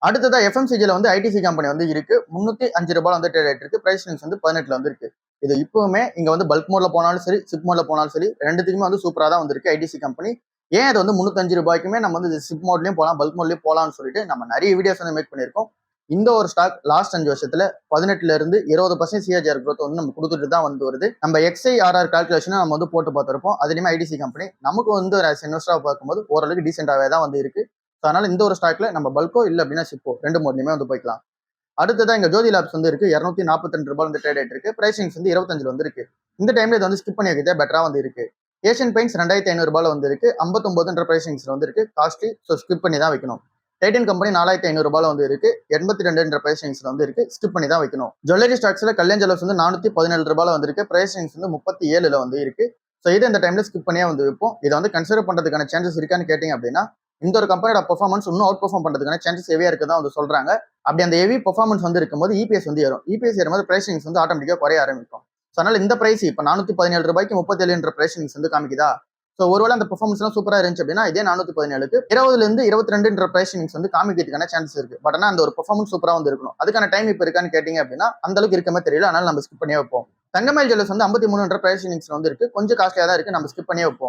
அடுத்ததா எஃப்எம்சிஜில வந்து ITC company வந்து இருக்கு. ₹305 வந்து ட்ரேட் ஆயிட்டு இருக்கு. பிரைஸ் வந்து 18ல வந்து இருக்கு. இது இப்பவுமே இங்க வந்து பல்க் மோட்ல போனாலும் சரி, சிப் மோட்ல போனாலும் சரி, ரெண்டுத்துக்குமே வந்து சூப்பரா தான் வந்திருக்கு ஐடிசி கம்பெனி. ஏன் அது வந்து ₹305க்குமே நம்ம வந்து சிப் மோட்லயும் போலாம், பல்க் மோட்லயும் போலாம்னு சொல்லிட்டு நம்ம நிறைய வீடியோஸ் வந்து மேக் பண்ணியிருக்கோம். இந்த ஒரு ஸ்டாக் லாஸ்ட் 5 வருஷத்துல 18ல இருந்து 20% சிஏஜிஆர் growth வந்து நம்ம கொடுத்துட்டு தான் வந்து வருது. நம்ம XIRR கால்குலேஷனை நம்ம வந்து போட்டு பார்த்திருப்போம். அதுலயுமே ஐடிசி கம்பெனி நமக்கு வந்து ஒரு இன்வெஸ்டரா பார்க்கும்போது ஓரளவுக்கு டீசென்டாவே தான் வந்து இருக்கு. அதனால இந்த ஒரு ஸ்டாக்ல நம்ம பல்கோ இல்ல அப்படின்னா சிப்போ ரெண்டு மோட்லயுமே வந்து போய்க்கலாம். அடுத்ததா இங்க ஜோதி லேப்ஸ் வந்து இருக்கு. ₹242 வந்து ட்ரேட் ஆயிட்டு இருக்கு. பிரைசிங்ஸ் வந்து 25 வந்து இருக்கு. இந்த டைம்ல இது வந்து ஸ்கிப் பண்ணி வைக்கிறதே பெட்டரா வந்து இருக்கு. ஏஷியன் பெயிண்ட்ஸ் ₹2500 வந்து இருக்கு. 59 பிரைசிங்ஸ் வந்து இருக்கு. காஸ்ட்லி, ஸோ ஸ்கிப் பண்ணி தான் வைக்கணும். டைட்டன் கம்பெனி ₹4500 வந்து இருக்கு. 82 பிரைசிங்ஸ் வந்து இருக்கு. ஸ்கிப் பண்ணி தான் வைக்கணும். ஜுவல்லரி ஸ்டாக்ஸ்ல கல்யாண் ஜுவல்லர்ஸ் வந்து ₹417 வந்து இருக்கு. பிரைசிங்ஸ் வந்து 37ல வந்து இருக்கு. ஸோ இது இந்த டைம்ல ஸ்கிப் பண்ணியே வந்து வைப்போம். இதை வந்து கன்சிடர் பண்றதுக்கான சான்சஸ் இருக்கான்னு கேட்டீங்க அப்படின்னா இந்த ஒரு கம்பெனியோட பெர்ஃபார்மன்ஸ் இன்னும் அவுட் பெர்ஃபார்ம் பண்றதுக்கான சான்சஸ் ஹெவியா இருக்குதான் வந்து சொல்றாங்க. அப்படி அந்த ஹெவி பெர்ஃபார்மன்ஸ் வந்து இருக்கும்போது இபிஎஸ் வந்து ஏறும். இபிஎஸ் ஏறும்போது பிரைசிங்ஸ் வந்து ஆட்டோமேட்டிக்கா குறைய ஆரம்பிக்கும். ஸோ அதனால இந்த பிரைஸ் இப்போ ₹417 37 பிரைசிங்ஸ் வந்து காமிக்குதா? ஸோ ஒருவேளை அந்த பெர்ஃபார்மன்ஸ் எல்லாம் சூப்பரா இருந்துச்சு அப்படின்னா இதே 417க்கு 20ல இருந்து 22 பிரைசிங்ஸ் வந்து காமிக்கிறதுக்கான சான்சஸ் இருக்கு. பட் ஆனால் அந்த ஒரு பெர்ஃபார்மன்ஸ் சூப்பரா வந்து இருக்கணும். அதுக்கான டைம் இப்போ இருக்கான்னு கேட்டீங்க அப்படின்னா அந்த அளவுக்கு இருக்கமே தெரியல. அதனால நம்ம ஸ்கிப் பண்ணியே வைப்போம். தங்கமயில் ஜுவல்லர்ஸ் வந்து 53 பிரைசிங்ஸ் வந்து இருக்கு. கொஞ்சம் காஸ்ட்லியா தான் இருக்கு. நம்ம ஸ்கிப் பண்ணியே வைப்போம்.